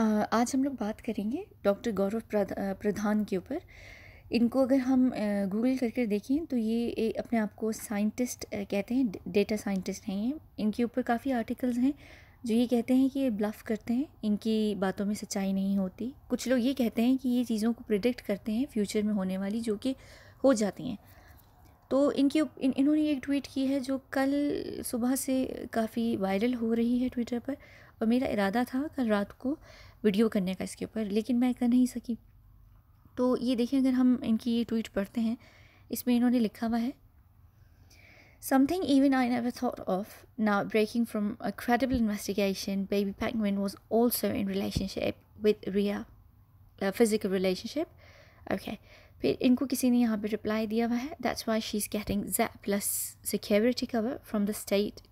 आज हम लोग बात करेंगे डॉक्टर गौरव प्रधान के ऊपर। इनको अगर हम गूगल करके देखें तो ये अपने आप को साइंटिस्ट कहते हैं, डेटा साइंटिस्ट हैं ये। इनके ऊपर काफ़ी आर्टिकल्स हैं जो ये कहते हैं कि ये ब्लफ करते हैं, इनकी बातों में सच्चाई नहीं होती। कुछ लोग ये कहते हैं कि ये चीज़ों को प्रिडिक्ट करते हैं फ्यूचर में होने वाली, जो कि हो जाती हैं। तो इन्होंने एक ट्वीट की है जो कल सुबह से काफ़ी वायरल हो रही है ट्विटर पर, और मेरा इरादा था कल रात को वीडियो करने का इसके ऊपर, लेकिन मैं कर नहीं सकी। तो ये देखें, अगर हम इनकी ये ट्वीट पढ़ते हैं, इसमें इन्होंने लिखा हुआ है, Something even I never thought of. Now breaking from a credible investigation, baby penguin was also in relationship with Ria, a physical relationship. Okay. फिर इनको किसी ने यहाँ पे रिप्लाई दिया हुआ है, That's why she's getting Z plus security cover from the state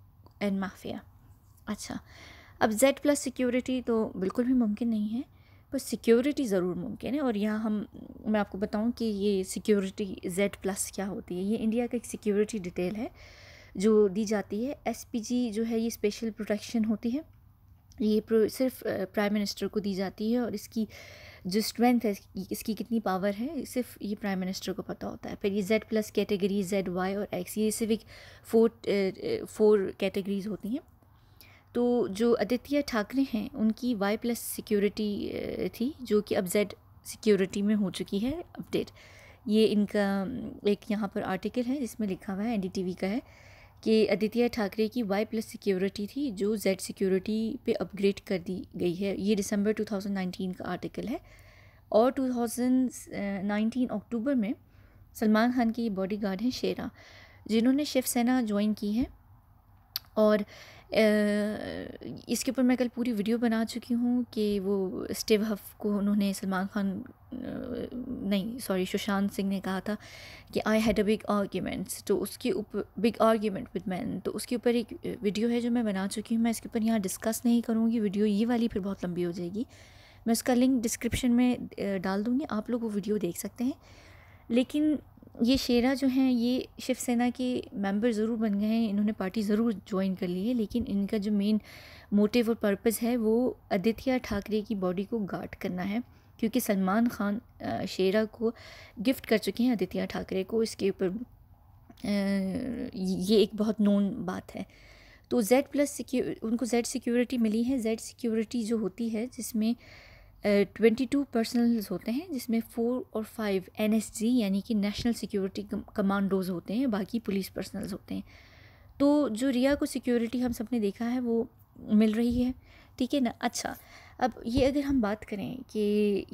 and mafia. अच्छा, अब Z प्लस सिक्योरिटी तो बिल्कुल भी मुमकिन नहीं है, पर सिक्योरिटी ज़रूर मुमकिन है। और यहाँ मैं आपको बताऊँ कि ये सिक्योरिटी Z प्लस क्या होती है। ये इंडिया का एक सिक्योरिटी डिटेल है जो दी जाती है। SPG जो है ये स्पेशल प्रोटेक्शन होती है, ये सिर्फ प्राइम मिनिस्टर को दी जाती है, और इसकी जो स्ट्रेंथ है, इसकी कितनी पावर है, सिर्फ ये प्राइम मिनिस्टर को पता होता है। फिर ये Z plus category, Z, Y और X, ये सिर्फ फोर कैटेगरीज होती हैं। तो जो आदित्य ठाकरे हैं उनकी Y प्लस सिक्योरिटी थी, जो कि अब Z सिक्योरिटी में हो चुकी है अपडेट। ये इनका एक यहाँ पर आर्टिकल है जिसमें लिखा हुआ है, NDTV का है, कि आदित्य ठाकरे की Y प्लस सिक्योरिटी थी जो Z सिक्योरिटी पे अपग्रेड कर दी गई है। ये दिसंबर 2019 का आर्टिकल है। और 2019 अक्टूबर में सलमान खान की बॉडीगार्ड हैं शेरा, जिन्होंने शिवसेना ज्वाइन की है। और इसके ऊपर मैं कल पूरी वीडियो बना चुकी हूँ कि वो स्टीव हफ को उन्होंने सलमान खान नहीं सॉरी सुशांत सिंह ने कहा था कि I had a big arguments, तो उसके ऊपर बिग आर्ग्यूमेंट विद मैन, तो उसके ऊपर एक वीडियो है जो मैं बना चुकी हूँ। मैं इसके ऊपर यहाँ डिस्कस नहीं करूँगी, वीडियो ये वाली फिर बहुत लंबी हो जाएगी। मैं उसका लिंक डिस्क्रिप्शन में डाल दूँगी, आप लोग वो वीडियो देख सकते हैं। लेकिन ये शेरा जो हैं ये शिवसेना के मेंबर ज़रूर बन गए हैं, इन्होंने पार्टी ज़रूर ज्वाइन कर ली है, लेकिन इनका जो मेन मोटिव और पर्पस है वो आदित्य ठाकरे की बॉडी को गार्ड करना है, क्योंकि सलमान खान शेरा को गिफ्ट कर चुके हैं आदित्य ठाकरे को। इसके ऊपर ये एक बहुत नोन बात है। तो Z प्लस उनको Z सिक्योरिटी मिली है। Z सिक्योरिटी जो होती है जिसमें 22 पर्सनल्स होते हैं, जिसमें 4 और 5 NSG यानी कि नेशनल सिक्योरिटी कमांडोज होते हैं, बाकी पुलिस पर्सनल्स होते हैं। तो जो रिया को सिक्योरिटी हम सब ने देखा है वो मिल रही है, ठीक है ना। अच्छा, अब ये अगर हम बात करें कि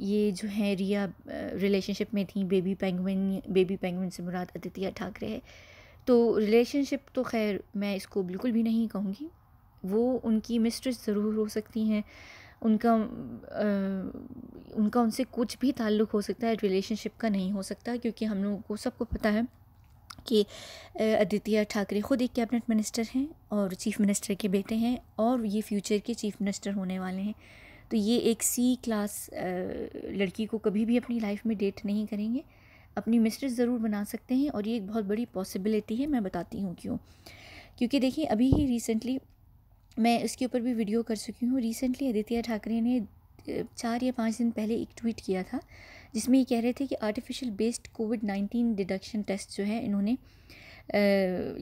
ये जो है रिया रिलेशनशिप में थी, बेबी पेंगुइन से मुराद आदित्य ठाकरे है, तो रिलेशनशिप तो खैर मैं इसको बिल्कुल भी नहीं कहूँगी। वो उनकी मिस्ट्रेस ज़रूर हो सकती हैं, उनका उनसे कुछ भी ताल्लुक़ हो सकता है, रिलेशनशिप का नहीं हो सकता, क्योंकि हम लोगों को सबको पता है कि आदित्य ठाकरे ख़ुद एक कैबिनेट मिनिस्टर हैं और चीफ़ मिनिस्टर के बेटे हैं, और ये फ्यूचर के चीफ़ मिनिस्टर होने वाले हैं। तो ये एक C क्लास लड़की को कभी भी अपनी लाइफ में डेट नहीं करेंगे, अपनी मिस्ट्रेस ज़रूर बना सकते हैं, और ये एक बहुत बड़ी पॉसिबिलिटी है। मैं बताती हूँ क्यों। क्योंकि देखिए, अभी ही रिसेंटली मैं इसके ऊपर भी वीडियो कर चुकी हूँ। रिसेंटली आदित्य ठाकरे ने 4 या 5 दिन पहले एक ट्वीट किया था जिसमें ये कह रहे थे कि आर्टिफिशियल बेस्ड कोविड-19 डिटेक्शन टेस्ट जो है इन्होंने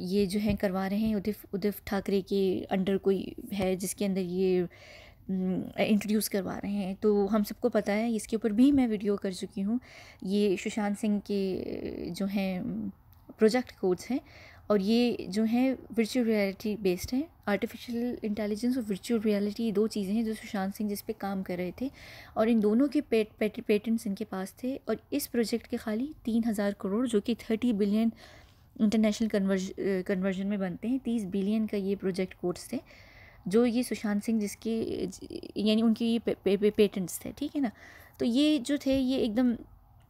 ये जो है करवा रहे हैं। उद्धव ठाकरे के अंडर कोई है जिसके अंदर ये इंट्रोड्यूस करवा रहे हैं। तो हम सबको पता है, इसके ऊपर भी मैं वीडियो कर चुकी हूँ। ये सुशांत सिंह के जो हैं प्रोजेक्ट कोड्स हैं, और ये जो है वर्चुअल रियलिटी बेस्ड है। आर्टिफिशियल इंटेलिजेंस और वर्चुअल रियलिटी दो चीज़ें हैं जो सुशांत सिंह जिस पे काम कर रहे थे, और इन दोनों के पेटेंट्स इनके पास थे। और इस प्रोजेक्ट के खाली 3000 करोड़, जो कि 30 बिलियन इंटरनेशनल कन्वर्जन में बनते हैं, 30 बिलियन का ये प्रोजेक्ट कोड्स थे जो ये सुशांत सिंह जिसके यानी उनके ये पेटेंट्स थे, ठीक है ना। तो ये जो थे ये एकदम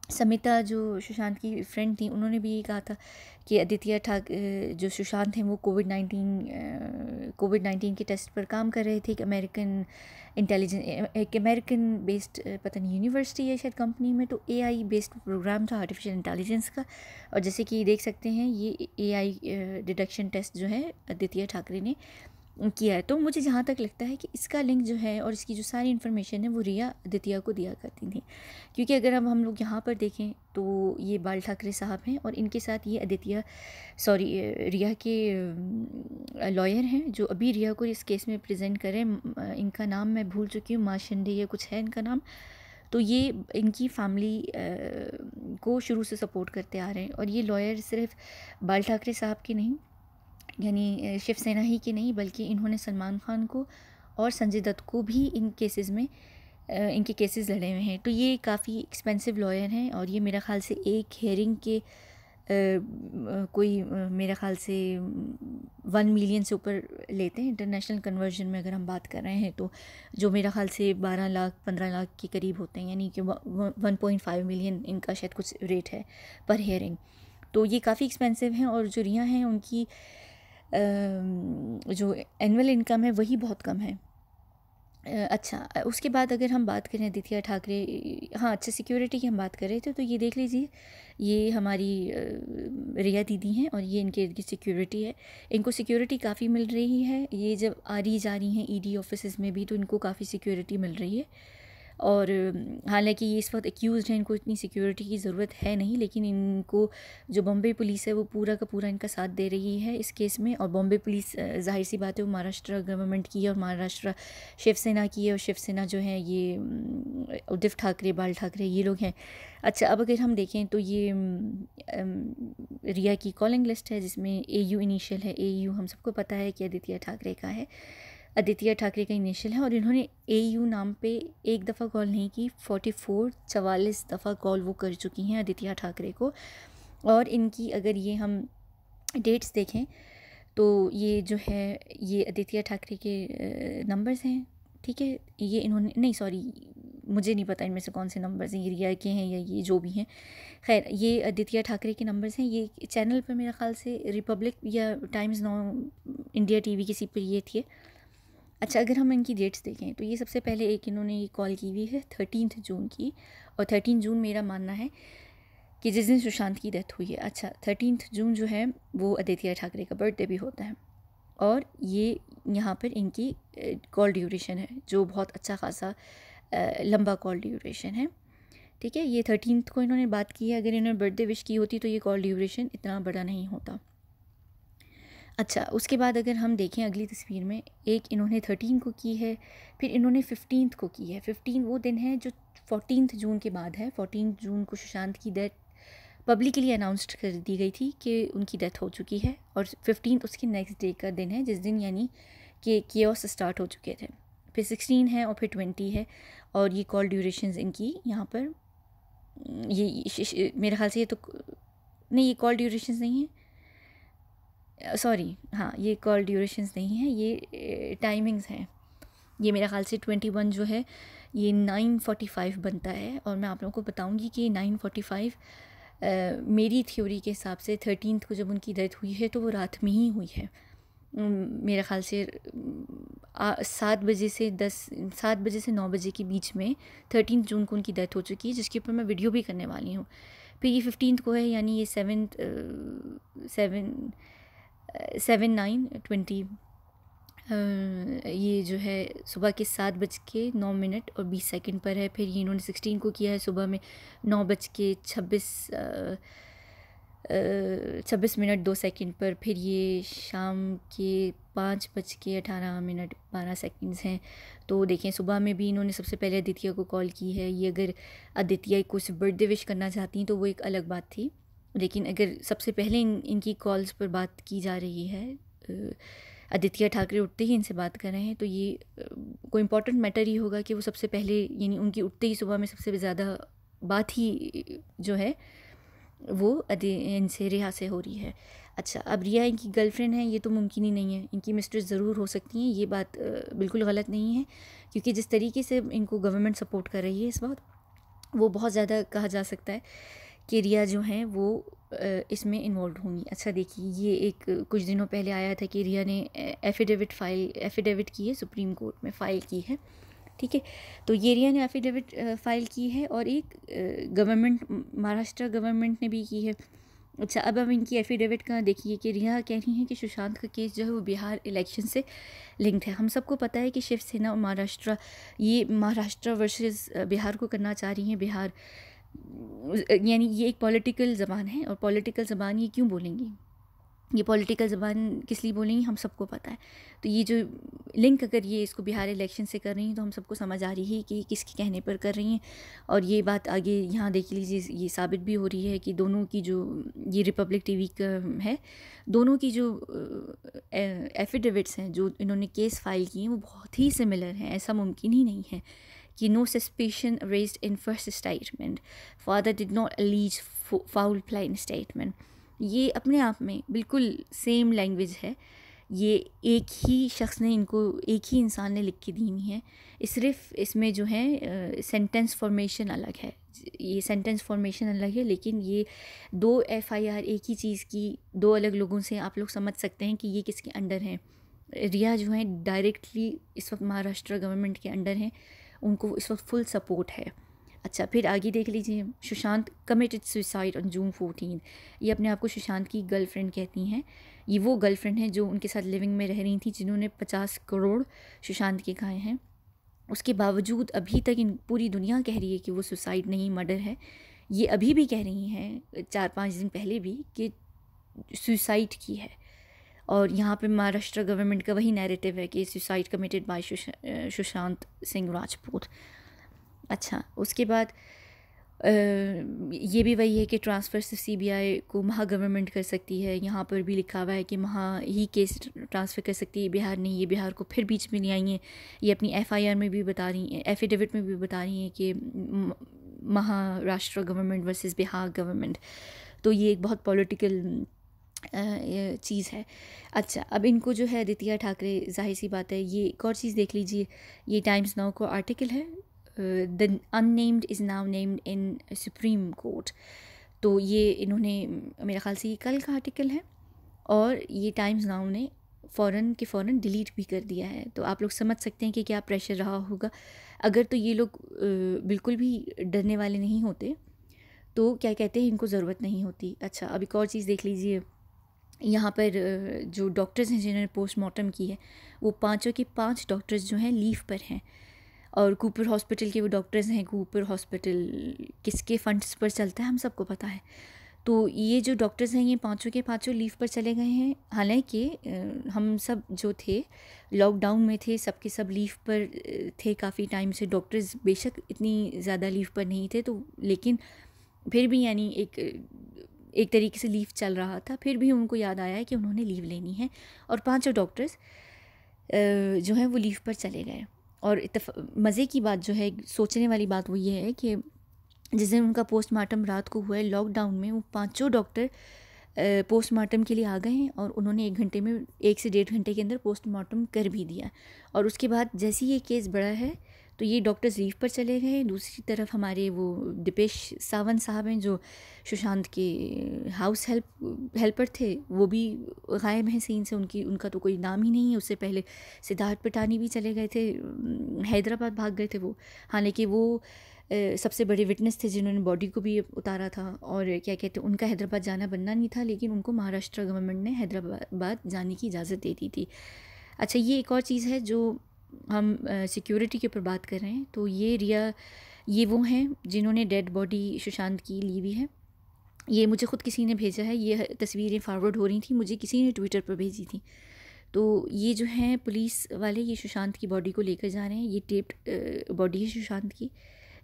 समिता जो सुशांत की फ्रेंड थी, उन्होंने भी ये कहा था कि आदित्य जो सुशांत हैं वो कोविड-19 के टेस्ट पर काम कर रहे थे। एक अमेरिकन बेस्ड पता नहीं यूनिवर्सिटी है शायद कंपनी में, तो AI बेस्ड प्रोग्राम था आर्टिफिशियल इंटेलिजेंस का। और जैसे कि देख सकते हैं ये AI डिटेक्शन टेस्ट जो है आदित्य ठाकरे ने किया है। तो मुझे जहाँ तक लगता है कि इसका लिंक जो है और इसकी जो सारी इन्फॉर्मेशन है वो रिया आदित्य को दिया करती थी, क्योंकि अगर अब हम लोग यहाँ पर देखें तो ये बाल ठाकरे साहब हैं और इनके साथ ये आदित्य रिया के लॉयर हैं जो अभी रिया को इस केस में प्रेजेंट करें। इनका नाम मैं भूल चुकी हूँ, माशंडे या कुछ है इनका नाम। तो ये इनकी फैमिली को शुरू से सपोर्ट करते आ रहे हैं और ये लॉयर सिर्फ बाल ठाकरे साहब के नहीं, यानी शिवसेना ही के नहीं, बल्कि इन्होंने सलमान खान को और संजय दत्त को भी इन केसेस में इनके केसेस लड़े हुए हैं। तो ये काफ़ी एक्सपेंसिव लॉयर हैं और ये मेरा ख़्याल से एक हेयरिंग के मेरा ख़्याल से 1 मिलियन से ऊपर लेते हैं इंटरनेशनल कन्वर्जन में अगर हम बात कर रहे हैं तो, जो मेरा ख़्याल से 12 लाख 15 लाख के करीब होते हैं, यानी कि 1.5 मिलियन इनका शायद कुछ रेट है पर हेयरिंग। तो ये काफ़ी एक्सपेंसिव हैं और जो रिया हैं उनकी जो एनुअल इनकम है वही बहुत कम है। अच्छा, उसके बाद अगर हम बात करें आदित्य ठाकरे, हाँ अच्छा सिक्योरिटी की हम बात कर रहे थे, तो ये देख लीजिए ये हमारी रिया दीदी हैं और ये इनके इनकी सिक्योरिटी है। इनको सिक्योरिटी काफ़ी मिल रही है, ये जब आ रही जा रही हैं ईडी ऑफिस में भी तो इनको काफ़ी सिक्योरिटी मिल रही है। और हालांकि ये इस वक्त एक्यूज़ हैं, इनको इतनी सिक्योरिटी की ज़रूरत है नहीं, लेकिन इनको जो बॉम्बे पुलिस है वो पूरा का पूरा इनका साथ दे रही है इस केस में। और बॉम्बे पुलिस जाहिर सी बात है वो महाराष्ट्र गवर्नमेंट की है और महाराष्ट्र शिवसेना की है, और शिवसेना जो है ये उद्धव ठाकरे बाल ठाकरे ये लोग हैं। अच्छा, अब अगर हम देखें तो ये रिया की कॉलिंग लिस्ट है जिसमें AU इनिशियल है। AU हम सबको पता है कि आदित्य ठाकरे का है, आदित्य ठाकरे का इनिशियल है, और इन्होंने AU नाम पे एक दफ़ा कॉल नहीं की, 44 दफ़ा कॉल वो कर चुकी हैं आदित्य ठाकरे को। और इनकी अगर ये हम डेट्स देखें तो ये जो है ये आदित्य ठाकरे के नंबर्स हैं, ठीक है। ये इन्होंने नहीं, सॉरी मुझे नहीं पता इनमें से कौन से नंबर्स हैं, ये रिया के हैं या ये जो भी हैं, खैर ये आदित्य ठाकरे के नंबर्स हैं। ये चैनल पर मेरा ख्याल से रिपब्लिक या टाइम्स नाउ इंडिया TV किसी पर ये थी। अच्छा, अगर हम इनकी डेट्स देखें तो ये सबसे पहले एक इन्होंने ये कॉल की हुई है 13 जून की, और 13 जून मेरा मानना है कि जिस दिन सुशांत की डेथ हुई है। अच्छा, 13 जून जो है वो आदित्य ठाकरे का बर्थडे भी होता है, और ये यहाँ पर इनकी कॉल ड्यूरेशन है जो बहुत अच्छा खासा लंबा कॉल ड्यूरेशन है, ठीक है। ये 13 को इन्होंने बात की है, अगर इन्होंने बर्थडे विश की होती तो ये कॉल ड्यूरेशन इतना बड़ा नहीं होता। अच्छा, उसके बाद अगर हम देखें अगली तस्वीर में, एक इन्होंने 13 को की है, फिर इन्होंने 15 को की है। 15 वो दिन है जो 14 जून के बाद है। 14 जून को सुशांत की डेथ पब्लिकली अनाउंस्ड कर दी गई थी कि उनकी डेथ हो चुकी है, और 15 उसके नेक्स्ट डे का दिन है जिस दिन यानी कि केओस स्टार्ट हो चुके थे। फिर 16 है और फिर 20 है, और ये कॉल ड्यूरेशंस इनकी यहाँ पर ये मेरे ख्याल से ये तो नहीं, ये कॉल ड्यूरेशंस नहीं है, सॉरी हाँ ये कॉल ड्यूरेशंस नहीं है, ये टाइमिंग्स हैं। ये मेरा ख्याल से 21 जो है ये 9:45 बनता है, और मैं आप लोगों को बताऊंगी कि 9:45 मेरी थ्योरी के हिसाब से 13 को जब उनकी डेथ हुई है तो वो रात में ही हुई है। मेरा ख्याल से 7 बजे से 9 बजे के बीच में 13 जून को उनकी डेथ हो चुकी है, जिसके ऊपर मैं वीडियो भी करने वाली हूँ। फिर ये 15 को है, यानी ये 7/9/20 ये जो है सुबह के 7:09 और 20 सेकंड पर है। फिर ये इन्होंने 16 को किया है सुबह में 9:26 पर। फिर ये शाम के 5:18 हैं। तो देखें सुबह में भी इन्होंने सबसे पहले आदित्य को कॉल की है। ये अगर आदित्य को सिर्फ बर्थडे विश करना चाहती हैं तो वो एक अलग बात थी, लेकिन अगर सबसे पहले इनकी कॉल्स पर बात की जा रही है, आदित्य ठाकरे उठते ही इनसे बात कर रहे हैं, तो ये कोई इम्पोर्टेंट मैटर ही होगा कि वो सबसे पहले यानी उनकी उठते ही सुबह में सबसे ज़्यादा बात ही जो है वो इनसे रिया से हो रही है। अच्छा, अब रिया इनकी गर्लफ्रेंड है ये तो मुमकिन ही नहीं है, इनकी मिस्ट्रेस ज़रूर हो सकती हैं, ये बात बिल्कुल गलत नहीं है, क्योंकि जिस तरीके से इनको गवर्नमेंट सपोर्ट कर रही है इस वक्त, वो बहुत ज़्यादा कहा जा सकता है कि रिया जो हैं वो इसमें इन्वॉल्व होंगी। अच्छा देखिए, ये एक कुछ दिनों पहले आया था कि रिया ने एफिडेविट की है, सुप्रीम कोर्ट में फ़ाइल की है, ठीक है। तो ये रिया ने एफिडेविट फ़ाइल की है, और एक गवर्नमेंट महाराष्ट्र गवर्नमेंट ने भी की है, अच्छा, अब हम इनकी एफिडेविट का देखिए कि रिया कह रही हैं कि सुशांत का केस जो है वो बिहार इलेक्शन से लिंक्ड है। हम सबको पता है कि शिवसेना और महाराष्ट्र, ये महाराष्ट्र वर्सेस बिहार को करना चाह रही हैं। बिहार यानी ये एक पॉलिटिकल ज़बान है, और पॉलिटिकल ज़बान ये क्यों बोलेंगी, ये पॉलिटिकल ज़बान किस लिए बोलेंगी हम सबको पता है। तो ये जो लिंक अगर ये इसको बिहार इलेक्शन से कर रही हैं तो हम सबको समझ आ रही है कि किसके कहने पर कर रही हैं। और ये बात आगे यहाँ देख लीजिए, ये साबित भी हो रही है कि दोनों की जो, ये रिपब्लिक टीवी का है, दोनों की जो एफिडेविट्स हैं जो इन्होंने केस फाइल किए हैं वो बहुत ही सिमिलर हैं। ऐसा मुमकिन ही नहीं है कि no suspicion raised in first statement, father did not allege foul play in statement. ये अपने आप में बिल्कुल सेम लैंग्वेज है। ये एक ही शख्स ने इनको, एक ही इंसान ने लिख के दी हुई है। सिर्फ इसमें जो है सेंटेंस फॉर्मेशन अलग है, ये सेंटेंस फॉर्मेशन अलग है, लेकिन ये दो एफआईआर एक ही चीज़ की दो अलग लोगों से, आप लोग समझ सकते हैं कि ये किसके अंडर हैं। रिया जो है डायरेक्टली इस वक्त महाराष्ट्र गवर्नमेंट के अंडर हैं, उनको इस वक्त फुल सपोर्ट है। अच्छा, फिर आगे देख लीजिए, Sushant committed suicide on June 14। ये अपने आप को सुशांत की गर्लफ्रेंड कहती हैं। ये वो गर्लफ्रेंड है जो उनके साथ लिविंग में रह रही थी, जिन्होंने 50 करोड़ सुशांत के खाए हैं। उसके बावजूद अभी तक इन पूरी दुनिया कह रही है कि वो सुसाइड नहीं, मर्डर है। ये अभी भी कह रही हैं 4-5 दिन पहले भी कि सुसाइड की है। और यहाँ पे महाराष्ट्र गवर्नमेंट का वही नैरेटिव है कि suicide committed by Sushant Singh Rajput. अच्छा, उसके बाद ये भी वही है कि ट्रांसफ़र से सीबीआई को महा गवर्नमेंट कर सकती है। यहाँ पर भी लिखा हुआ है कि महा ही केस ट्रांसफ़र कर सकती है, बिहार नहीं। ये बिहार को फिर बीच में नहीं आई हैं। ये अपनी एफआईआर में भी बता रही हैं, एफिडेविट में भी बता रही हैं कि Maharashtra government versus Bihar government. तो ये एक बहुत पॉलिटिकल चीज़ है। अच्छा, अब इनको जो है आदित्य ठाकरे, जाहिर सी बात है, ये एक और चीज़ देख लीजिए, ये टाइम्स नाउ का आर्टिकल है, the unnamed is now named in supreme court. तो ये इन्होंने, मेरे ख़्याल से ये कल का आर्टिकल है, और ये टाइम्स नाउ ने फ़ौरन डिलीट भी कर दिया है। तो आप लोग समझ सकते हैं कि क्या प्रेशर रहा होगा। अगर तो ये लोग बिल्कुल भी डरने वाले नहीं होते तो क्या कहते हैं, इनको ज़रूरत नहीं होती। अच्छा, अब एक और चीज़ देख लीजिए, यहाँ पर जो डॉक्टर्स हैं जिन्होंने पोस्टमार्टम की है, वो पाँचों के 5 डॉक्टर्स जो हैं लीव पर हैं। और कूपर हॉस्पिटल के वो डॉक्टर्स हैं, कूपर हॉस्पिटल किसके फंड्स पर चलता है हम सबको पता है। तो ये जो डॉक्टर्स हैं ये पाँचों के पाँचों लीव पर चले गए हैं। हालांकि हम सब जो थे लॉकडाउन में थे, सब के सब लीव पर थे काफ़ी टाइम से। डॉक्टर्स बेशक इतनी ज़्यादा लीव पर नहीं थे, तो लेकिन फिर भी यानी एक तरीके से लीव चल रहा था। फिर भी उनको याद आया है कि उन्होंने लीव लेनी है, और पाँचों डॉक्टर्स जो हैं वो लीव पर चले गए। और मज़े की बात जो है, सोचने वाली बात वो ये है कि जिस दिन उनका पोस्टमार्टम रात को हुआ है लॉकडाउन में, वो पाँचों डॉक्टर पोस्टमार्टम के लिए आ गए हैं, और उन्होंने 1 घंटे में, 1 से 1.5 घंटे के अंदर पोस्टमार्टम कर भी दिया। और उसके बाद जैसे ही ये केस बढ़ा है तो ये डॉक्टर्स लीव पर चले गए। दूसरी तरफ हमारे वो दीपेश सावंत साहब हैं जो सुशांत के हाउस हेल्पर थे, वो भी गायब हैं सीन से। उनका तो कोई नाम ही नहीं है। उससे पहले सिद्धार्थ पटानी भी चले गए थे, हैदराबाद भाग गए थे वो। हालांकि वो सबसे बड़े विटनेस थे जिन्होंने बॉडी को भी उतारा था, और क्या कहते हैं, उनका हैदराबाद जाना बनना नहीं था, लेकिन उनको महाराष्ट्र गवर्नमेंट ने हैदराबाद जाने की इजाज़त दे दी थी। अच्छा, ये एक और चीज़ है जो हम सिक्योरिटी के ऊपर बात कर रहे हैं। तो ये रिया, ये वो हैं जिन्होंने डेड बॉडी सुशांत की ली हुई है। ये मुझे ख़ुद किसी ने भेजा है, ये तस्वीरें फॉरवर्ड हो रही थी, मुझे किसी ने ट्विटर पर भेजी थी। तो ये जो हैं पुलिस वाले, ये सुशांत की बॉडी को लेकर जा रहे हैं। ये टेप्ड बॉडी है सुशांत की।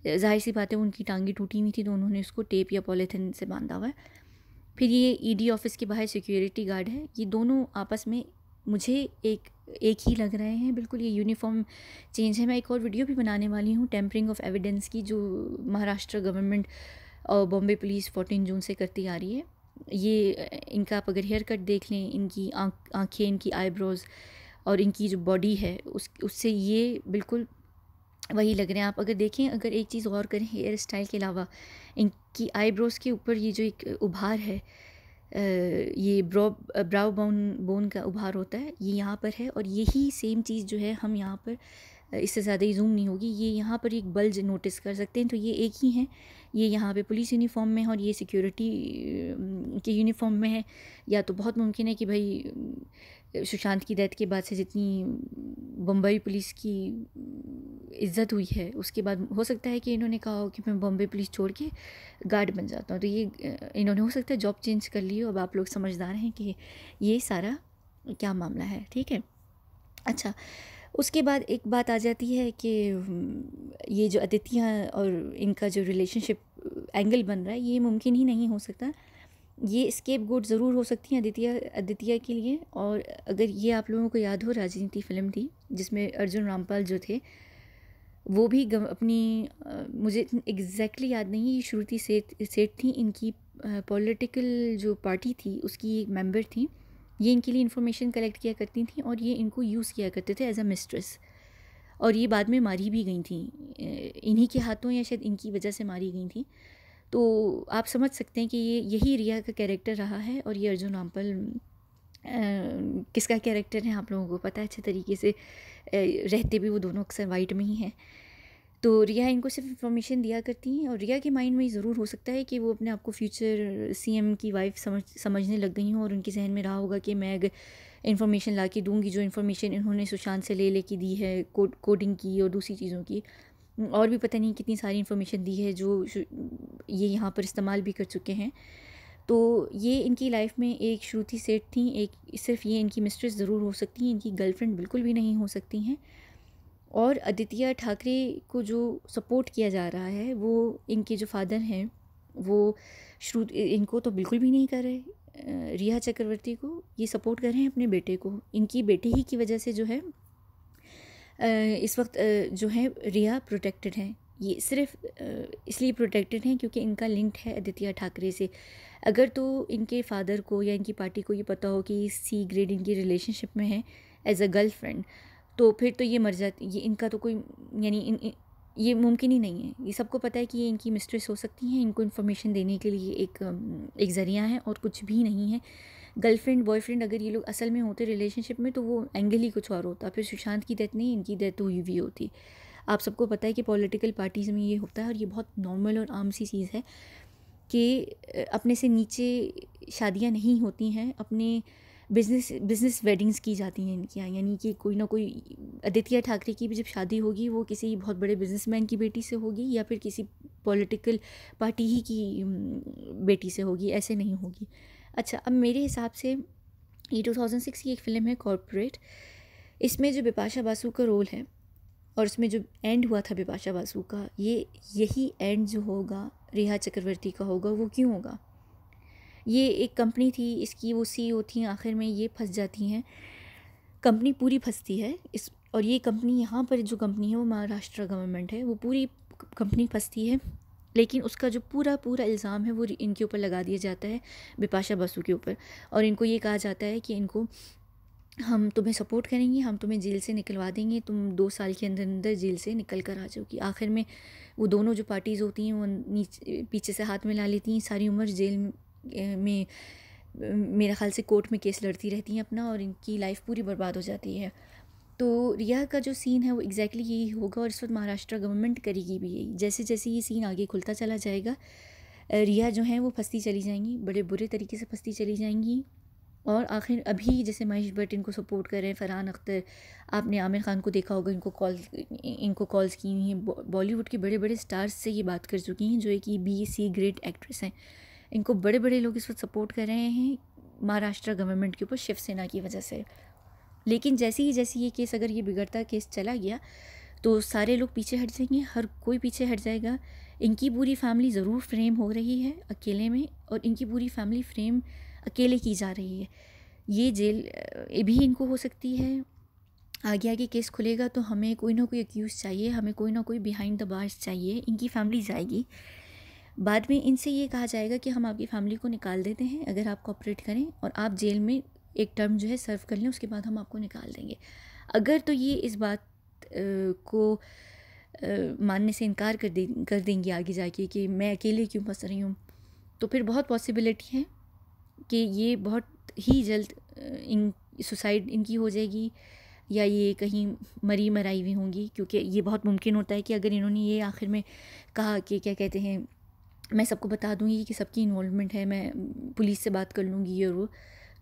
जाहिर सी बात है उनकी टांगें टूटी हुई थी, तो उन्होंने उसको टेप या पॉलीथिन से बांधा हुआ है। फिर ये ईडी ऑफिस के बाहर सिक्योरिटी गार्ड है। ये दोनों आपस में मुझे एक ही लग रहे हैं, बिल्कुल ये यूनिफॉर्म चेंज है। मैं एक और वीडियो भी बनाने वाली हूँ टेम्परिंग ऑफ एविडेंस की, जो महाराष्ट्र गवर्नमेंट और बॉम्बे पुलिस 14 जून से करती आ रही है। ये इनका आप अगर हेयर कट देख लें, इनकी आँखें, इनकी आईब्रोज़ और इनकी जो बॉडी है उससे ये बिल्कुल वही लग रहे हैं। आप अगर देखें, अगर एक चीज़ और करें हेयर स्टाइल के अलावा, इनकी आईब्रोज़ के ऊपर ये जो एक उभार है, ये ब्राउ बोन का उभार होता है, ये यहाँ पर है। और यही सेम चीज़ जो है हम यहाँ पर इससे ज़्यादा ही जूम नहीं होगी। ये यहाँ पर एक बल्ज नोटिस कर सकते हैं, तो ये एक ही हैं। ये यहाँ पे पुलिस यूनिफॉर्म में है और ये सिक्योरिटी के यूनिफॉर्म में है। या तो बहुत मुमकिन है कि भाई सुशांत की डेथ के बाद से जितनी बम्बई पुलिस की इज़्ज़त हुई है, उसके बाद हो सकता है कि इन्होंने कहा हो कि मैं बम्बई पुलिस छोड़ के गार्ड बन जाता हूँ। तो ये इन्होंने हो सकता है जॉब चेंज कर ली हो। अब आप लोग समझदार हैं कि ये सारा क्या मामला है, ठीक है। अच्छा, उसके बाद एक बात आ जाती है कि ये जो आदित्य और इनका जो रिलेशनशिप एंगल बन रहा है, ये मुमकिन ही नहीं हो सकता। ये स्केप गोट ज़रूर हो सकती हैं आदित्य के लिए। और अगर ये आप लोगों को याद हो, राजनीति फ़िल्म थी जिसमें अर्जुन रामपाल जो थे वो भी अपनी मुझे एग्जैक्टली याद नहीं है, ये श्रुति सेठ थी, इनकी पॉलिटिकल जो पार्टी थी उसकी एक मेंबर थी। ये इनके लिए इन्फॉर्मेशन कलेक्ट किया करती थी और ये इनको यूज़ किया करते थे एज अ मिस्ट्रेस। और ये बाद में मारी भी गई थी, इन्हीं के हाथों या शायद इनकी वजह से मारी गई थी। तो आप समझ सकते हैं कि ये यही रिया का कैरेक्टर रहा है। और ये अर्जुन रामपाल किसका कैरेक्टर है आप लोगों को पता है अच्छे तरीके से। रहते भी वो दोनों अक्सर वाइट में ही हैं। तो रिया इनको सिर्फ इन्फॉर्मेशन दिया करती हैं और रिया के माइंड में ज़रूर हो सकता है कि वो अपने आप को फ्यूचर सीएम की वाइफ समझने लग गई हूँ और उनके जहन में रहा होगा कि मैं अगर इन्फॉर्मेशन ला के दूँगी, जो इन्फॉर्मेशन इन्होंने सुशांत से ले के दी है, कोडिंग की और दूसरी चीज़ों की, और भी पता नहीं कितनी सारी इन्फॉर्मेशन दी है जो ये यहाँ पर इस्तेमाल भी कर चुके हैं। तो ये इनकी लाइफ में एक श्रुति सेठ थी, एक सिर्फ ये इनकी मिस्ट्रेस ज़रूर हो सकती हैं, इनकी गर्लफ्रेंड बिल्कुल भी नहीं हो सकती हैं। और आदित्य ठाकरे को जो सपोर्ट किया जा रहा है वो इनके जो फादर हैं वो श्रुति इनको तो बिल्कुल भी नहीं कर रहे। रिया चक्रवर्ती को ये सपोर्ट कर रहे हैं अपने बेटे को। इनकी बेटे ही की वजह से जो है इस वक्त जो है रिया प्रोटेक्टेड हैं। ये सिर्फ इसलिए प्रोटेक्टेड हैं क्योंकि इनका लिंक है आदित्य ठाकरे से। अगर तो इनके फादर को या इनकी पार्टी को ये पता हो कि सी ग्रेड इनकी रिलेशनशिप में है एज अ गर्लफ्रेंड, तो फिर तो ये मर जाती, ये इनका तो कोई यानी ये मुमकिन ही नहीं है। ये सबको पता है कि ये इनकी मिस्ट्रेस हो सकती हैं, इनको इन्फॉर्मेशन देने के लिए एक ज़रिया है और कुछ भी नहीं है। गर्लफ्रेंड बॉयफ्रेंड अगर ये लोग असल में होते रिलेशनशिप में तो वो एंगल ही कुछ और होता। फिर सुशांत की डेथ नहीं, इनकी डेथ हुई हुई होती। आप सबको पता है कि पॉलिटिकल पार्टीज़ में ये होता है और ये बहुत नॉर्मल और आम सी चीज़ है कि अपने से नीचे शादियां नहीं होती हैं, अपने बिज़नेस वेडिंग्स की जाती हैं इनकी यहाँ। यानी कि कोई ना कोई आदित्य ठाकरे की भी जब शादी होगी वो किसी बहुत बड़े बिजनेसमैन की बेटी से होगी या फिर किसी पॉलिटिकल पार्टी ही की बेटी से होगी, ऐसे नहीं होगी। अच्छा, अब मेरे हिसाब से ये 2006 की एक फ़िल्म है कॉर्पोरेट। इसमें जो बिपाशा बासु का रोल है और इसमें जो एंड हुआ था बिपाशा बासु का, यही एंड जो होगा रिया चक्रवर्ती का होगा। वो क्यों होगा? ये एक कंपनी थी, इसकी वो सीईओ थी, आखिर में ये फंस जाती हैं, कंपनी पूरी फंसती है इस। और ये कंपनी यहाँ पर जो कंपनी है वो महाराष्ट्र गवर्नमेंट है, वो पूरी कंपनी फंसती है। लेकिन उसका जो पूरा इल्ज़ाम है वो इनके ऊपर लगा दिया जाता है, बिपाशा बासु के ऊपर। और इनको ये कहा जाता है कि इनको हम तुम्हें सपोर्ट करेंगे, हम तुम्हें जेल से निकलवा देंगे, तुम 2 साल के अंदर अंदर जेल से निकल कर आ जाओगी। आखिर में वो दोनों जो पार्टीज़ होती हैं वो नीचे पीछे से हाथ मिला लेती हैं, सारी उम्र जेल में मेरा ख्याल से कोर्ट में केस लड़ती रहती हैं अपना, और इनकी लाइफ पूरी बर्बाद हो जाती है। तो रिया का जो सीन है वो एग्जैक्टली यही होगा और इस वक्त महाराष्ट्र गवर्नमेंट करेगी भी यही। जैसे जैसे ये सीन आगे खुलता चला जाएगा, रिया जो है वो फंसती चली जाएंगी, बड़े बुरे तरीके से फंसती चली जाएंगी। और आखिर अभी जैसे महेश भट्ट इनको सपोर्ट कर रहे हैं, फरहान अख्तर, आपने आमिर खान को देखा होगा, इनको कॉल्स की हुई हैं। बॉलीवुड के बड़े बड़े स्टार्स से ये बात कर चुकी हैं जो एक BC ग्रेड एक्ट्रेस हैं। इनको बड़े बड़े लोग इस वक्त सपोर्ट कर रहे हैं महाराष्ट्र गवर्नमेंट के ऊपर शिवसेना की वजह से। लेकिन जैसे ही ये केस, अगर ये बिगड़ता केस चला गया तो सारे लोग पीछे हट जाएंगे, हर कोई पीछे हट जाएगा। इनकी पूरी फैमिली ज़रूर फ्रेम हो रही है अकेले में, और इनकी पूरी फैमिली फ्रेम अकेले की जा रही है। ये जेल भी इनको हो सकती है। आगे केस खुलेगा तो हमें कोई ना कोई एक्यूज़ चाहिए, हमें कोई ना कोई बिहाइंड द बार्स चाहिए। इनकी फैमिली जाएगी, बाद में इनसे ये कहा जाएगा कि हम आपकी फैमिली को निकाल देते हैं अगर आप कोऑपरेट करें और आप जेल में एक टर्म जो है सर्व कर लें, उसके बाद हम आपको निकाल देंगे। अगर तो ये इस बात को मानने से इनकार कर देंगी आगे जाके कि मैं अकेले क्यों फंस रही हूँ, तो फिर बहुत पॉसिबिलिटी है कि ये बहुत ही जल्द सुसाइड इनकी हो जाएगी या ये कहीं मरी मराई हुई होंगी, क्योंकि ये बहुत मुमकिन होता है कि अगर इन्होंने ये आखिर में कहा कि क्या कहते हैं, मैं सबको बता दूंगी कि सबकी इन्वॉल्वमेंट है, मैं पुलिस से बात कर लूँगी ये और वो,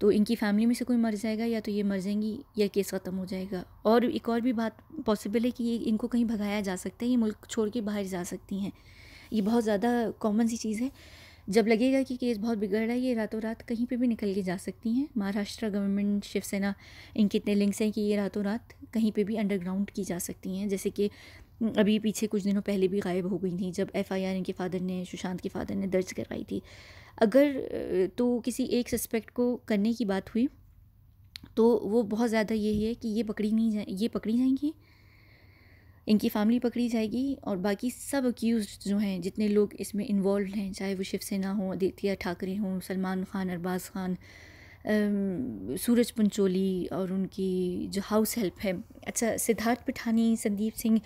तो इनकी फैमिली में से कोई मर जाएगा, या तो ये मर जाएंगी या केस ख़त्म हो जाएगा। और एक और भी बात पॉसिबल है कि ये इनको कहीं भगाया जा सकता है, ये मुल्क छोड़ के बाहर जा सकती हैं। ये बहुत ज़्यादा कॉमन सी चीज़ है। जब लगेगा कि केस बहुत बिगड़ रहा है, ये रातों रात कहीं पे भी निकल के जा सकती हैं। महाराष्ट्र गवर्नमेंट, शिवसेना, इनके इतने लिंक्स हैं कि ये रातों रात कहीं पे भी अंडरग्राउंड की जा सकती हैं। जैसे कि अभी पीछे कुछ दिनों पहले भी गायब हो गई थी, जब एफआईआर इनके फादर ने, सुशांत के फादर ने दर्ज करवाई थी। अगर तो किसी एक सस्पेक्ट को करने की बात हुई तो वो बहुत ज़्यादा यही है कि ये पकड़ी जाएंगी, इनकी फैमिली पकड़ी जाएगी, और बाकी सब अक्यूज़ जो हैं, जितने लोग इसमें इन्वॉल्व हैं, चाहे वो शिवसेना हो, आदित्य ठाकरे हों, सलमान खान, अरबाज़ खान, सूरज पंचोली और उनकी जो हाउस हेल्प है, अच्छा सिद्धार्थ पिठानी, संदीप सिंह,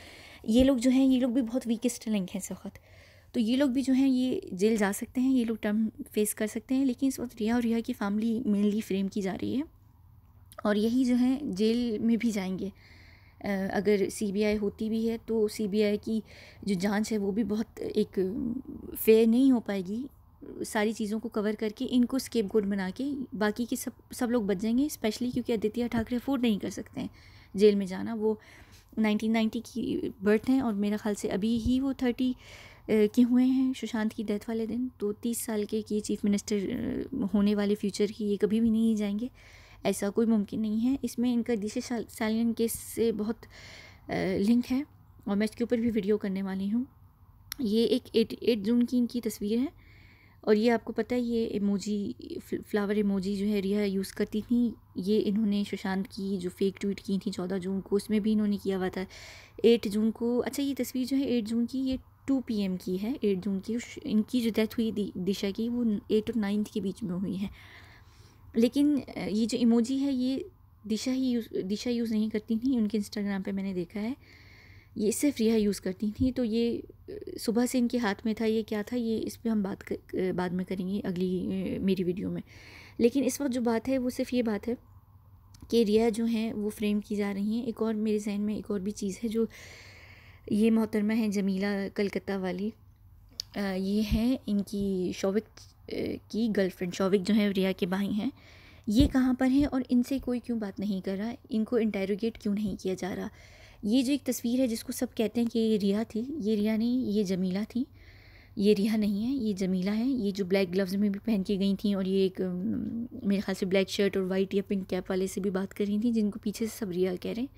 ये लोग जो हैं, ये लोग भी बहुत वीकेस्ट लिंक हैं इस वक्त। तो ये लोग भी जो हैं ये जेल जा सकते हैं, ये लोग टर्म फेस कर सकते हैं। लेकिन इस वक्त रिया और रिया की फैमिली मेनली फ्रेम की जा रही है, और यही जो है जेल में भी जाएंगे। अगर सीबीआई होती भी है तो सीबीआई की जो जांच है वो भी बहुत एक फेयर नहीं हो पाएगी। सारी चीज़ों को कवर करके इनको स्केपगोट बना के बाकी के सब लोग बच जाएंगे, स्पेशली क्योंकि आदित्य ठाकरे अफोर्ड नहीं कर सकते हैं जेल में जाना। वो 1990 की बर्थ हैं, और मेरा ख्याल से अभी ही वो 30 के हुए हैं सुशांत की डेथ वाले दिन। तो 30 साल के कि चीफ़ मिनिस्टर होने वाले फ्यूचर की ये कभी भी नहीं जाएंगे, ऐसा कोई मुमकिन नहीं है। इसमें इनका दिशा सालियन केस से बहुत लिंक है, और मैं इसके ऊपर भी वीडियो करने वाली हूँ। ये एक 8 जून की इनकी तस्वीर है, और ये आपको पता है ये इमोजी, फ्लावर इमोजी जो है रिया यूज़ करती थी, ये इन्होंने सुशांत की जो फेक ट्वीट की थी 14 जून को, उसमें भी इन्होंने किया हुआ था 8 जून को। अच्छा, ये तस्वीर जो है 8 जून की, ये 2 PM की है, 8 जून की। इनकी जो डेथ हुई दिशा की, वो 8 और 9 के बीच में हुई है। लेकिन ये जो इमोजी है ये दिशा यूज़ नहीं करती थी, उनके इंस्टाग्राम पे मैंने देखा है, ये सिर्फ रिया यूज़ करती थी। तो ये सुबह से इनके हाथ में था, ये क्या था, ये इस पर हम बाद में करेंगे अगली मेरी वीडियो में। लेकिन इस वक्त जो बात है वो सिर्फ ये बात है कि रिया जो हैं वो फ्रेम की जा रही हैं। एक और मेरे जहन में एक और भी चीज़ है, जो ये मोहतरमा है जमीला कलकत्ता वाली, ये हैं इनकी शौविक की गर्लफ्रेंड। शौविक जो है रिया के भाई हैं, ये कहाँ पर हैं और इनसे कोई क्यों बात नहीं कर रहा, इनको इंटेरोगेट क्यों नहीं किया जा रहा। ये जो एक तस्वीर है जिसको सब कहते हैं कि ये रिया थी, ये रिया नहीं, ये जमीला थी। ये रिया नहीं है, ये जमीला है। ये जो ब्लैक ग्लव्स में भी पहन के गई थी, और ये एक मेरे ख्याल से ब्लैक शर्ट और वाइट या पिंक कैप वाले से भी बात कर रही थी, जिनको पीछे से सब रिया कह रहे हैं,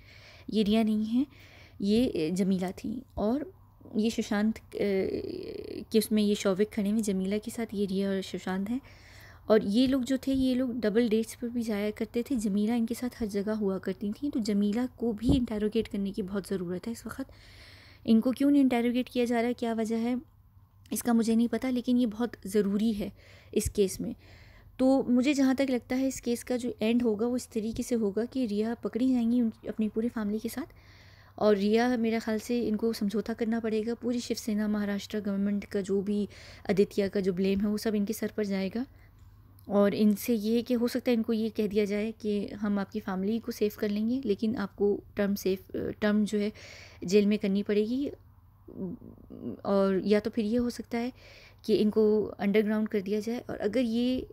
ये रिया नहीं है, ये जमीला थी। और ये सुशांत के उसमें ये शौविक खड़े हैं जमीला के साथ, ये रिया और सुशांत हैं। और ये लोग जो थे, ये लोग डबल डेट्स पर भी जाया करते थे, जमीला इनके साथ हर जगह हुआ करती थी। तो जमीला को भी इंटेरोगेट करने की बहुत ज़रूरत है इस वक्त। इनको क्यों नहीं इंटेरोगेट किया जा रहा है, क्या वजह है, इसका मुझे नहीं पता, लेकिन ये बहुत ज़रूरी है इस केस में। तो मुझे जहाँ तक लगता है इस केस का जो एंड होगा वो इस तरीके से होगा कि रिया पकड़ी जाएंगी अपनी पूरी फैमिली के साथ, और रिया मेरा ख्याल से इनको समझौता करना पड़ेगा। पूरी शिवसेना, महाराष्ट्र गवर्नमेंट का जो भी आदित्य का जो ब्लेम है वो सब इनके सर पर जाएगा। और इनसे ये कि हो सकता है इनको ये कह दिया जाए कि हम आपकी फैमिली को सेव कर लेंगे, लेकिन आपको टर्म जो है जेल में करनी पड़ेगी। और या तो फिर ये हो सकता है कि इनको अंडरग्राउंड कर दिया जाए, और अगर ये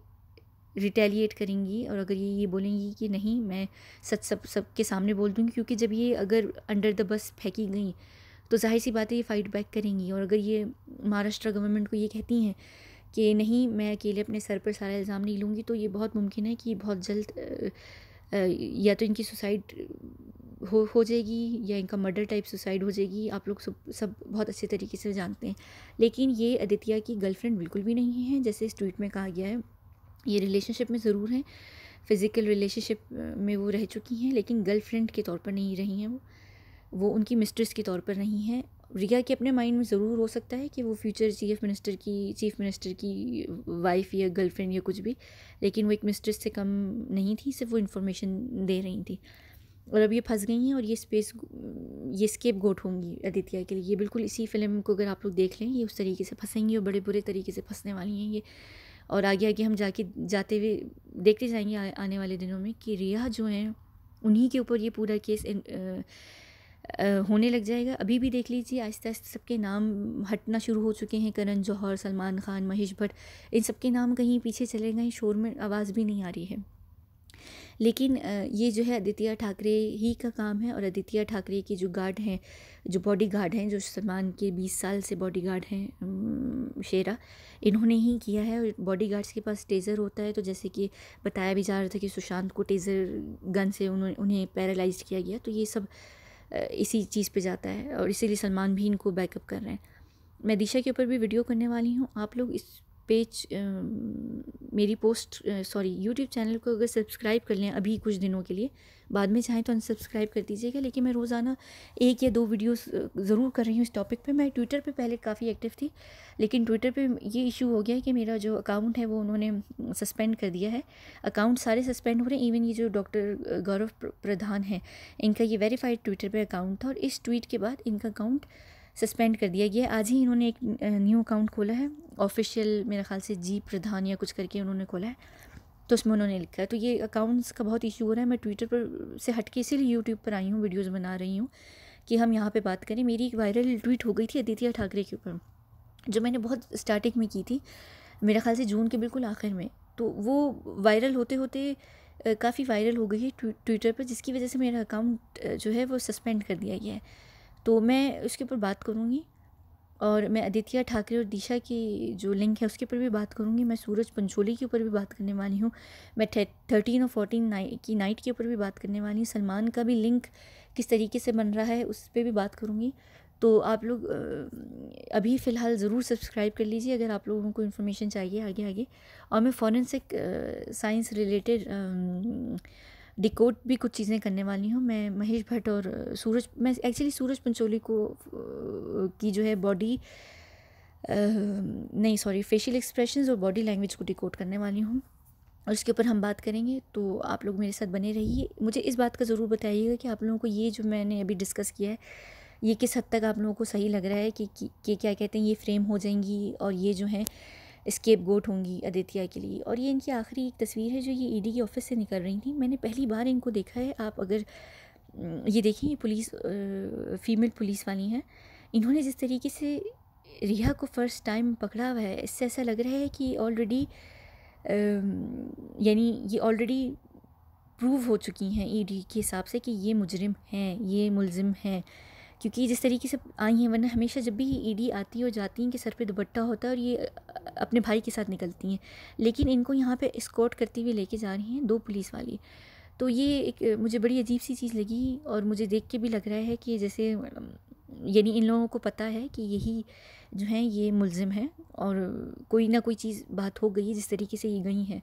रिटेलिएट करेंगी और अगर ये बोलेंगी कि नहीं, मैं सच सबके सामने बोल दूँगी, क्योंकि जब ये अगर अंडर द बस फेंकी गई तो जाहिर सी बात है ये फ़ाइट बैक करेंगी। और अगर ये महाराष्ट्र गवर्नमेंट को ये कहती हैं कि नहीं, मैं अकेले अपने सर पर सारा इल्ज़ाम नहीं लूँगी, तो ये बहुत मुमकिन है कि बहुत जल्द या तो इनकी सुसाइड हो जाएगी, या इनका मर्डर टाइप सुसाइड हो जाएगी। आप लोग सब बहुत अच्छे तरीके से जानते हैं। लेकिन ये आदित्य की गर्लफ्रेंड बिल्कुल भी नहीं है, जैसे इस ट्वीट में कहा गया है। ये रिलेशनशिप में ज़रूर हैं, फ़िज़िकल रिलेशनशिप में वो रह चुकी हैं, लेकिन गर्लफ्रेंड के तौर पर नहीं रही हैं। वो उनकी मिस्ट्रेस के तौर पर नहीं है। रिया के अपने माइंड में ज़रूर हो सकता है कि वो फ्यूचर चीफ़ मिनिस्टर की वाइफ़ या गर्लफ्रेंड या कुछ भी, लेकिन वो एक मिस्ट्रेस से कम नहीं थी, सिर्फ वो इन्फॉर्मेशन दे रही थी। और अब ये फंस गई हैं, और ये स्केप गोट होंगी आदित्य के लिए। ये बिल्कुल इसी फिल्म को अगर आप लोग देख लें, ये उस तरीके से फंसेंगी और बड़े बुरे तरीके से फंसने वाली हैं ये। और आगे आगे हम जाते हुए देखते जाएंगे आने वाले दिनों में कि रिया जो हैं उन्हीं के ऊपर ये पूरा केस होने लग जाएगा। अभी भी देख लीजिए आहिस्ता आहिस्ता सबके नाम हटना शुरू हो चुके हैं। करण जौहर, सलमान खान, महेश भट्ट, इन सबके नाम कहीं पीछे चले गए, शोर में आवाज़ भी नहीं आ रही है। लेकिन ये जो है आदित्य ठाकरे ही का काम है। और आदित्य ठाकरे के जो गार्ड हैं, जो बॉडी गार्ड हैं, जो सलमान के 20 साल से बॉडी गार्ड हैं शेरा, इन्होंने ही किया है। और बॉडी गार्ड्स के पास टेज़र होता है, तो जैसे कि बताया भी जा रहा था कि सुशांत को टेज़र गन से उन्हें पैरालाइज किया गया, तो ये सब इसी चीज़ पे जाता है। और इसीलिए सलमान भी इनको बैकअप कर रहे हैं। मैं दिशा के ऊपर भी वीडियो करने वाली हूँ। आप लोग इस पेज मेरी पोस्ट यूट्यूब चैनल को अगर सब्सक्राइब कर लें अभी कुछ दिनों के लिए, बाद में चाहें तो अनसब्सक्राइब कर दीजिएगा। लेकिन मैं रोज़ाना 1 या 2 वीडियोस ज़रूर कर रही हूँ इस टॉपिक पे। मैं ट्विटर पे पहले काफ़ी एक्टिव थी, लेकिन ट्विटर पे ये इशू हो गया है कि मेरा जो अकाउंट है वो उन्होंने सस्पेंड कर दिया है। अकाउंट सारे सस्पेंड हो रहे हैं, इवन ये जो डॉक्टर गौरव प्रधान है, इनका ये वेरीफाइड ट्विटर पर अकाउंट था, और इस ट्वीट के बाद इनका अकाउंट सस्पेंड कर दिया गया। आज ही इन्होंने एक न्यू अकाउंट खोला है, ऑफिशियल मेरे ख्याल से जी प्रधान या कुछ करके उन्होंने खोला है, तो उसमें उन्होंने लिखा है। तो ये अकाउंट्स का बहुत इशू हो रहा है। मैं ट्विटर पर से हटके इसीलिए यूट्यूब पर आई हूँ, वीडियोस बना रही हूँ कि हम यहाँ पे बात करें। मेरी एक वायरल ट्वीट हो गई थी आदित्य ठाकरे के ऊपर, जो मैंने बहुत स्टार्टिंग में की थी, मेरे ख्याल से जून के बिल्कुल आखिर में। तो वो वायरल होते होते काफ़ी वायरल हो गई है ट्विटर पर, जिसकी वजह से मेरा अकाउंट जो है वो सस्पेंड कर दिया गया है। तो मैं उसके ऊपर बात करूँगी, और मैं आदित्य ठाकरे और दिशा की जो लिंक है उसके ऊपर भी बात करूँगी। मैं सूरज पंचोली के ऊपर भी बात करने वाली हूँ। मैं 13 और 14 की नाइट के ऊपर भी बात करने वाली हूँ। सलमान का भी लिंक किस तरीके से बन रहा है उस पर भी बात करूँगी। तो आप लोग अभी फ़िलहाल ज़रूर सब्सक्राइब कर लीजिए अगर आप लोगों को इन्फॉर्मेशन चाहिए आगे आगे। और मैं फॉरेंसिक साइंस रिलेटेड डिकोड भी कुछ चीज़ें करने वाली हूँ। मैं महेश भट्ट और मैं एक्चुअली सूरज पंचोली को की जो है बॉडी नहीं सॉरी फेशियल एक्सप्रेशंस और बॉडी लैंग्वेज को डिकोड करने वाली हूँ, और उसके ऊपर हम बात करेंगे। तो आप लोग मेरे साथ बने रहिए। मुझे इस बात का ज़रूर बताइएगा कि आप लोगों को ये जो मैंने अभी डिस्कस किया है ये किस हद तक आप लोगों को सही लग रहा है कि क्या कहते हैं ये फ्रेम हो जाएंगी और ये जो है स्केप गोट होंगी आदित्य के लिए। और ये इनकी आखिरी एक तस्वीर है जो ये ईडी के ऑफिस से निकल रही थी। मैंने पहली बार इनको देखा है। आप अगर ये देखिए, पुलिस फीमेल पुलिस वाली हैं, इन्होंने जिस तरीके से रिया को फ़र्स्ट टाइम पकड़ा हुआ है, इससे ऐसा लग रहा है कि ऑलरेडी यानी ये ऑलरेडी प्रूव हो चुकी हैं ईडी के हिसाब से कि ये मुजरिम हैं, ये मुलजिम हैं, क्योंकि जिस तरीके से आई हैं। वरना हमेशा जब भी ईडी आती है और जाती हैं कि सर पे दुपट्टा होता है और ये अपने भाई के साथ निकलती हैं, लेकिन इनको यहाँ पे एस्कॉर्ट करती हुई लेके जा रही हैं 2 पुलिस वाली। तो ये एक मुझे बड़ी अजीब सी चीज़ लगी, और मुझे देख के भी लग रहा है कि जैसे यानी इन लोगों को पता है कि यही जो हैं ये मुलजिम हैं, और कोई ना कोई चीज़ बात हो गई है जिस तरीके से ये गई हैं।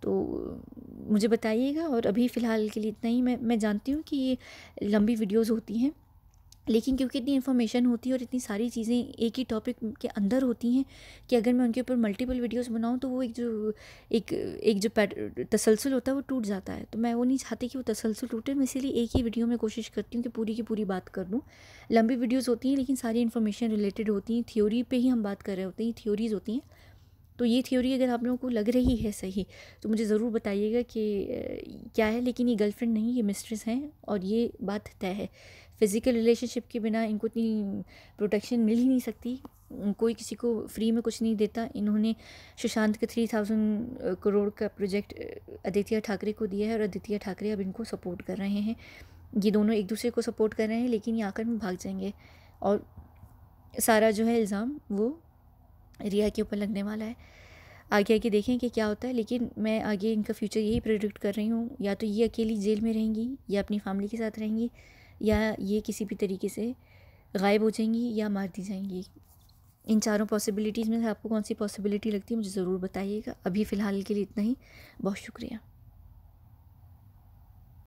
तो मुझे बताइएगा। और अभी फ़िलहाल के लिए इतना ही। मैं जानती हूँ कि ये लंबी वीडियोज़ होती हैं, लेकिन क्योंकि इतनी इन्फॉर्मेशन होती है और इतनी सारी चीज़ें एक ही टॉपिक के अंदर होती हैं कि अगर मैं उनके ऊपर मल्टीपल वीडियोस बनाऊं तो वो एक जो तसलसल होता है वो टूट जाता है। तो मैं वो नहीं चाहती कि वो तसलसल टूटे। मैं इसीलिए एक ही वीडियो में कोशिश करती हूँ कि पूरी की पूरी बात कर दूँ। लंबी वीडियोज़ होती हैं लेकिन सारी इन्फॉर्मेशन रिलेटेड होती हैं, थ्योरी पर ही हम बात कर रहे होते हैं, थ्योरीज़ होती हैं। तो ये थ्योरी अगर आप लोगों को लग रही है सही तो मुझे ज़रूर बताइएगा कि क्या है। लेकिन ये गर्लफ्रेंड नहीं, ये मिस्ट्रेस हैं, और ये बात तय है। फ़िज़िकल रिलेशनशिप के बिना इनको इतनी प्रोटेक्शन मिल ही नहीं सकती। कोई किसी को फ्री में कुछ नहीं देता। इन्होंने सुशांत का 3000 करोड़ का प्रोजेक्ट आदित्य ठाकरे को दिया है, और आदित्य ठाकरे अब इनको सपोर्ट कर रहे हैं। ये दोनों एक दूसरे को सपोर्ट कर रहे हैं, लेकिन ये आखिर में भाग जाएंगे और सारा जो है इल्ज़ाम वो रिया के ऊपर लगने वाला है। आगे आगे देखें कि क्या होता है। लेकिन मैं आगे इनका फ्यूचर यही प्रेडिक्ट कर रही हूँ, या तो ये अकेली जेल में रहेंगी, या अपनी फैमिली के साथ रहेंगी, या ये किसी भी तरीके से गायब हो जाएंगी या मार दी जाएंगी। इन चारों पॉसिबिलिटीज़ में से आपको कौन सी पॉसिबिलिटी लगती है मुझे ज़रूर बताइएगा। अभी फ़िलहाल के लिए इतना ही। बहुत शुक्रिया।